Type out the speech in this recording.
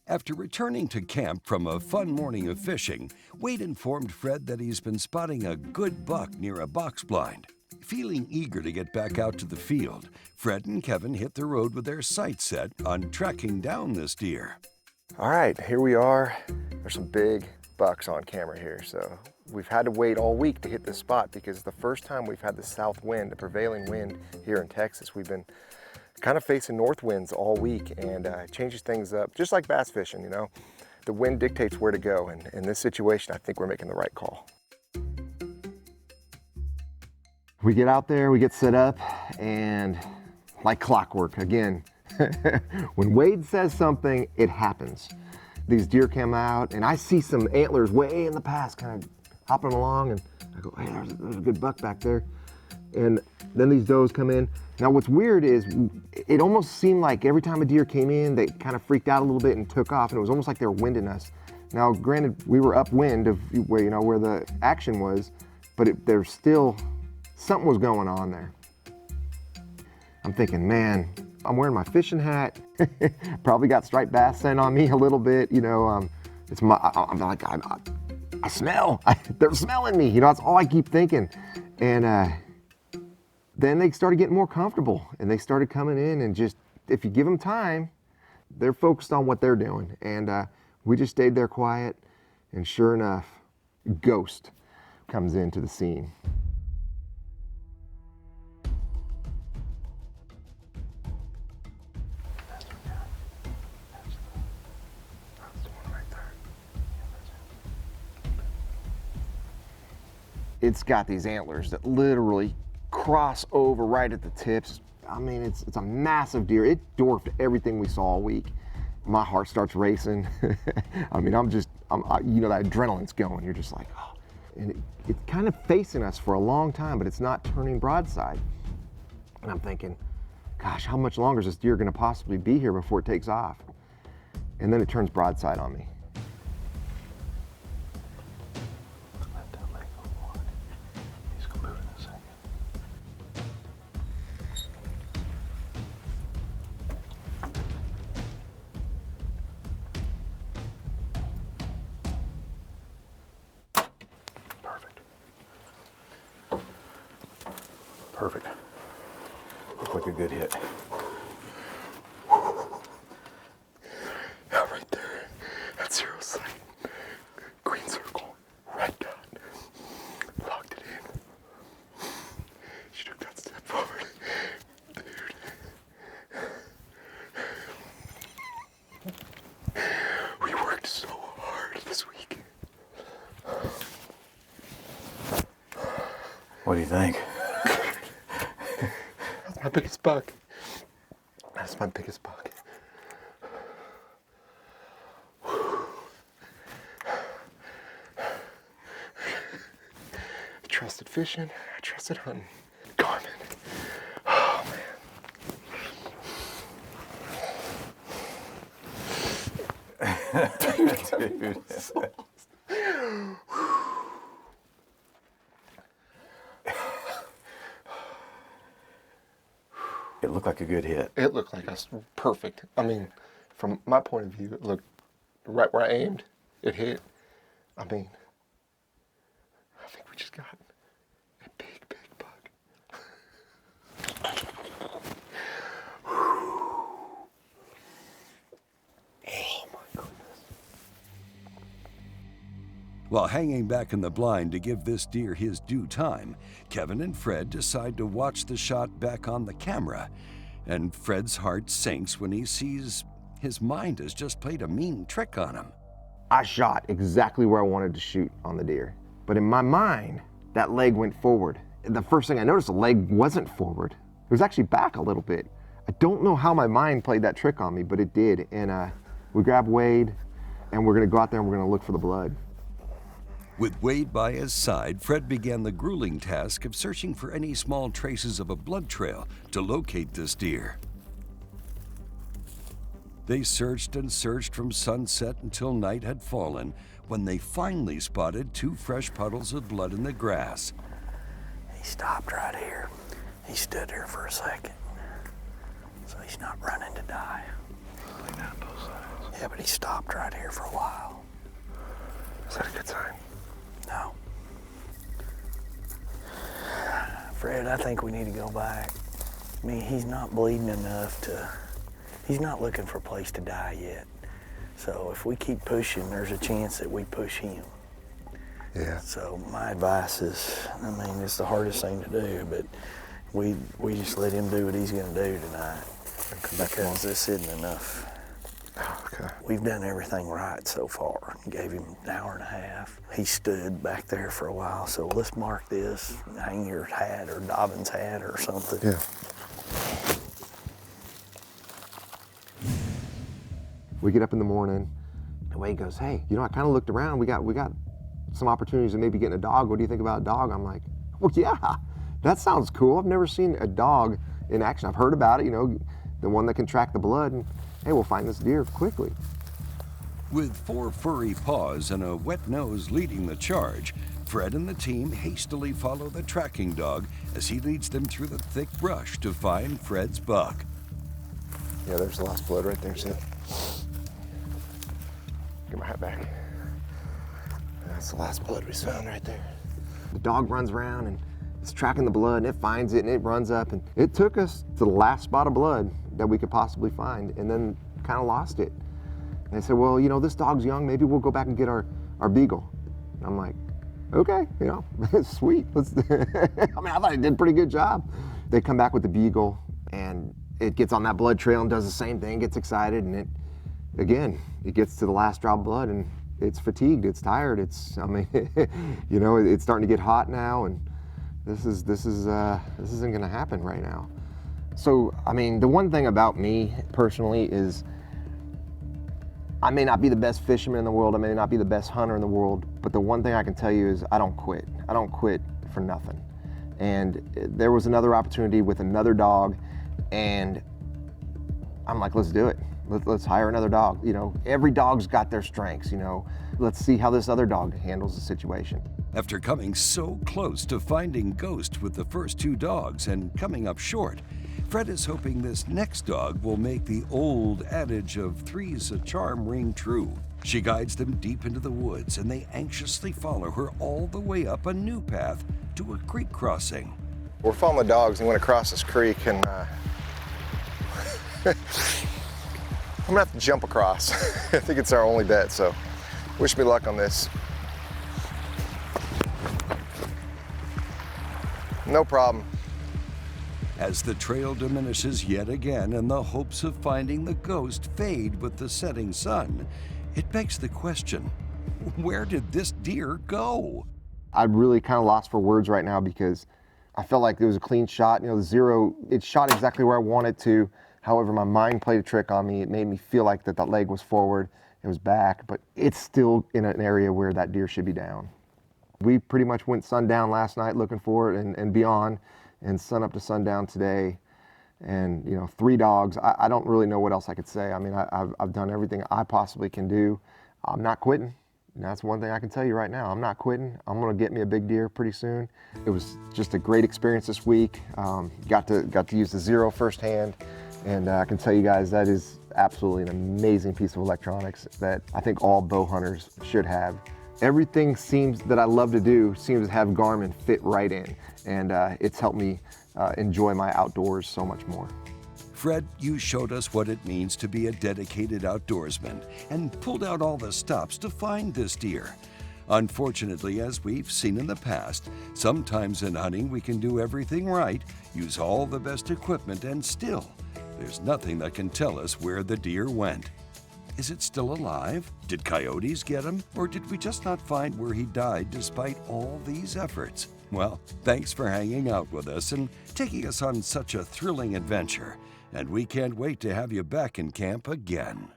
After returning to camp from a fun morning of fishing, Wade informed Fred that he's been spotting a good buck near a box blind. Feeling eager to get back out to the field, Fred and Kevin hit the road with their sights set on tracking down this deer. All right, here we are. There's some big bucks on camera here, so we've had to wait all week to hit this spot because it's the first time we've had the south wind, the prevailing wind here in Texas. We've been kind of facing north winds all week, and it changes things up, just like bass fishing, you know. The wind dictates where to go, and in this situation, I think we're making the right call. We get out there, we get set up, and like clockwork, again, when Wade says something, it happens. These deer come out, and I see some antlers way in the past kind of hopping along, and I go, hey, there's a good buck back there. And then these does come in. Now what's weird is it almost seemed like every time a deer came in, they kind of freaked out a little bit and took off, and it was almost like they were winding us. Now granted, we were upwind of where, you know, where the action was, but there's still, something was going on there. I'm thinking, man, I'm wearing my fishing hat, probably got striped bass scent on me a little bit, you know, it's my, I'm like, I smell, they're smelling me, you know, that's all I keep thinking. And then they started getting more comfortable, and they started coming in, and just, if you give them time, they're focused on what they're doing. And we just stayed there quiet, and sure enough, Ghost comes into the scene. It's got these antlers that literally cross over right at the tips. I mean, it's a massive deer. It dwarfed everything we saw all week. My heart starts racing. I mean, you know, that adrenaline's going. You're just like, oh. And it's kind of facing us for a long time, but it's not turning broadside. And I'm thinking, gosh, how much longer is this deer gonna possibly be here before it takes off? And then it turns broadside on me. Perfect. Looked like a good hit. Yeah, right there. That's Xero sight. Green circle. Red dot. Locked it in. She took that step forward. Dude. We worked so hard this week. What do you think? My biggest buck. That's my biggest buck. I trusted fishing. I trusted hunting. Garmin. Oh man. Dude. It looked like a good hit. It looked like perfect. I mean, from my point of view, it looked right where I aimed. It hit. I mean, I think we just got a big, big buck. Oh my goodness. While hanging back in the blind to give this deer his due time, Kevin and Fred decide to watch the shot back on the camera, and Fred's heart sinks when he sees his mind has just played a mean trick on him. I shot exactly where I wanted to shoot on the deer, but in my mind, that leg went forward. The first thing I noticed, the leg wasn't forward. It was actually back a little bit. I don't know how my mind played that trick on me, but it did. And we grabbed Wade, and we're gonna go out there and we're gonna look for the blood. With Wade by his side, Fred began the grueling task of searching for any small traces of a blood trail to locate this deer. They searched and searched from sunset until night had fallen, when they finally spotted 2 fresh puddles of blood in the grass. He stopped right here. He stood there for a second. So he's not running to die. Clean out both sides. Yeah, but he stopped right here for a while. Is that a good sign? No. Fred, I think we need to go back. I mean, he's not bleeding enough to, he's not looking for a place to die yet. So if we keep pushing, there's a chance that we push him. Yeah. So my advice is, I mean, it's the hardest thing to do, but we just let him do what he's gonna do tonight, because this isn't enough. Okay. We've done everything right so far. Gave him an hour and a half. He stood back there for a while, so let's mark this, hang your hat or Dobbin's hat or something. Yeah. We get up in the morning, and Wade goes, hey, you know, I kind of looked around. We got some opportunities of maybe getting a dog. What do you think about a dog? I'm like, well, yeah, that sounds cool. I've never seen a dog in action. I've heard about it, you know, the one that can track the blood, and hey, we'll find this deer quickly. With 4 furry paws and a wet nose leading the charge, Fred and the team hastily follow the tracking dog as he leads them through the thick brush to find Fred's buck. Yeah, there's the last blood right there, see? Get my hat back. That's the last blood we found right there. The dog runs around and it's tracking the blood, and it finds it and it runs up, and it took us to the last spot of blood that we could possibly find, and then kind of lost it. And they said, well, you know, this dog's young, maybe we'll go back and get our beagle. And I'm like, okay, you know, sweet. Let's I mean, I thought it did a pretty good job. They come back with the beagle, and it gets on that blood trail and does the same thing, gets excited, and it gets to the last drop of blood, and it's fatigued, it's tired, I mean, you know, it's starting to get hot now, and this isn't gonna happen right now. So, I mean, the one thing about me personally is I may not be the best fisherman in the world, I may not be the best hunter in the world, but the one thing I can tell you is I don't quit. I don't quit for nothing. And there was another opportunity with another dog, and I'm like, let's do it. Let's hire another dog. You know, every dog's got their strengths, you know. Let's see how this other dog handles the situation. After coming so close to finding Ghost with the first 2 dogs and coming up short, Fred is hoping this next dog will make the old adage of 3's a charm ring true. She guides them deep into the woods, and they anxiously follow her all the way up a new path to a creek crossing. We're following the dogs and went across this creek, and I'm gonna have to jump across. I think it's our only bet, so wish me luck on this. No problem. As the trail diminishes yet again and the hopes of finding the Ghost fade with the setting sun, it begs the question, where did this deer go? I'm really kind of lost for words right now because I felt like it was a clean shot. You know, the Xero, it shot exactly where I wanted to. However, my mind played a trick on me. It made me feel like that leg was forward, it was back, but it's still in an area where that deer should be down. We pretty much went sundown last night looking for it and beyond, and sun up to sundown today. And, you know, 3 dogs, I don't really know what else I could say. I mean, I've done everything I possibly can do. I'm not quitting. And that's one thing I can tell you right now. I'm not quitting. I'm gonna get me a big deer pretty soon. It was just a great experience this week. Got to use the Xero firsthand. And I can tell you guys that is absolutely an amazing piece of electronics that I think all bow hunters should have. Everything that I love to do seems to have Garmin fit right in, and it's helped me enjoy my outdoors so much more. Fred, you showed us what it means to be a dedicated outdoorsman and pulled out all the stops to find this deer. Unfortunately, as we've seen in the past, sometimes in hunting we can do everything right, use all the best equipment, and still, there's nothing that can tell us where the deer went. Is it still alive? Did coyotes get him? Or did we just not find where he died despite all these efforts? Well, thanks for hanging out with us and taking us on such a thrilling adventure. And we can't wait to have you back in camp again.